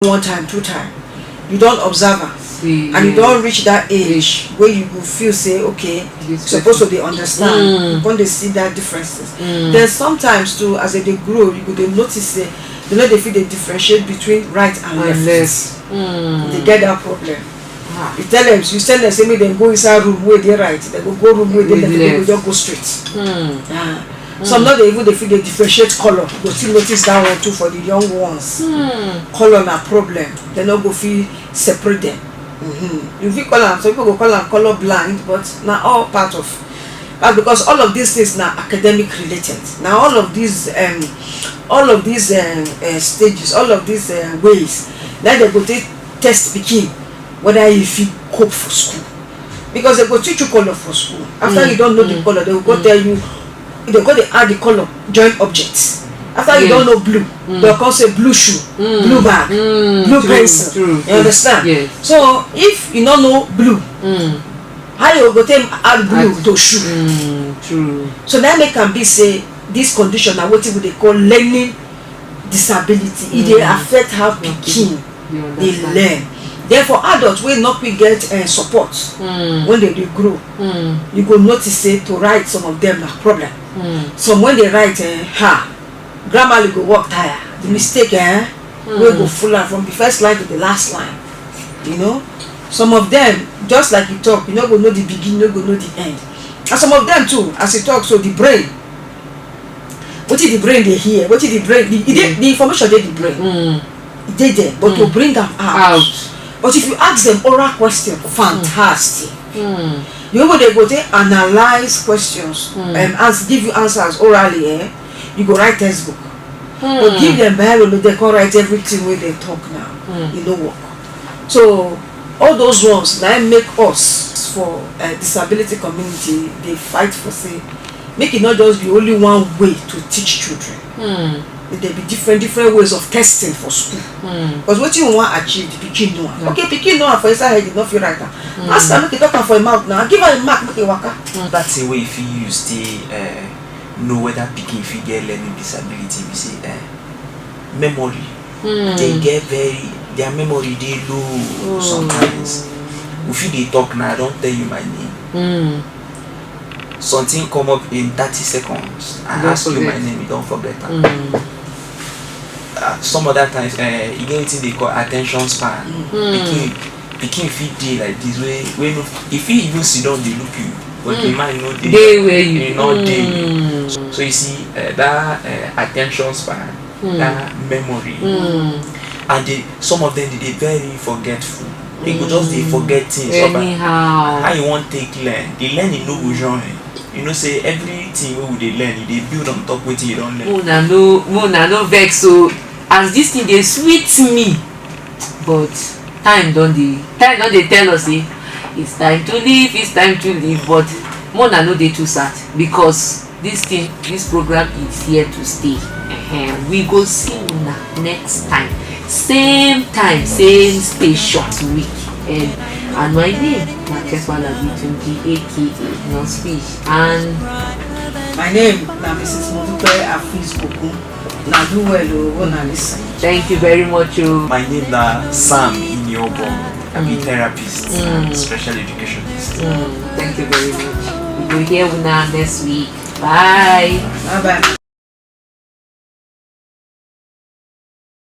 one time, two time, you don't observe her. And you don't reach that age where you will feel say, okay, supposed to they understand when they see that differences. Then sometimes too, as they grow, you could notice say they feel they differentiate between right and left. They get that problem. You tell them, you tell them, say me then go inside room where they right, they go room where they left, they go just go straight. Some not they feel they differentiate color. You go still notice that one too for the young ones. Color na problem. They not go feel separate them. You feel color, some people go call them color blind, but now all part of because all of these things now academic related. Now all of these stages, all of these ways, then they go take test pikin whether you feel cope for school, because they go teach you color for school. After you don't know the color, they will go tell you, they go they add the color join objects. After you don't know blue, they'll call say blue shoe, blue bag, blue pencil. You understand? So if you don't know blue, how you go take add blue to shoe? So that make can be say this condition are what they call learning disability. It they affect how pikin they learn. Therefore, adults will not be get support when they grow. You go notice say to write some of them a problem. Some when they write grammar go work tire. The mistake will go full from the first line to the last line. You know, some of them just like you talk, you know go know the beginning, you know go know the end. And some of them too, as you talk, so the brain. What is the brain they hear? What is the brain? The information they the brain. They there, but to bring them out. But if you ask them oral question, fantastic. You know they go to analyze questions and give you answers orally. You go write textbook. But give them biology, they can write everything where they talk now. You know work. So all those ones that make us for disability community, they fight for say, make it not just be only one way to teach children. There be different ways of testing for school. Because what you want to achieve, the pikin know. Okay, pikin know for inside head, not feel right now. Ask her make it talk for a mouth now. Give her a mark, make it waka. That's a way if you stay know whether pikin if you get learning disability, we say memory. They get their memory they low sometimes. If you they talk now, I don't tell you my name. Something come up in 30 seconds. I ask you my name, you don't forget that. Some other times, you get anything they call attention span. Pikin fit dey like this way. If he even sit down, they look you, but the mind no dey where you not dey. So you see that attention span, that memory, and some of them they very forgetful. They go just they forget things. Anyhow, how you want take learn? They learn in no join. You know, say everything we they learn, they build on top with you don't learn. Mona no vex. So as this thing they sweet me, but time don't they tell us it's time to leave, it's time to leave. But Mona no they too sad because this program is here to stay. We go see Mona next time, same station week. And my name is Keswala B20 aka No Speech, and my name is Mrs. Modupe at Facebook. Now do well, na listen. Thank you very much. My name is Sam Inyobo. I'm a therapist and special educationist. Thank you very much. We will hear you next week. Bye. Bye bye.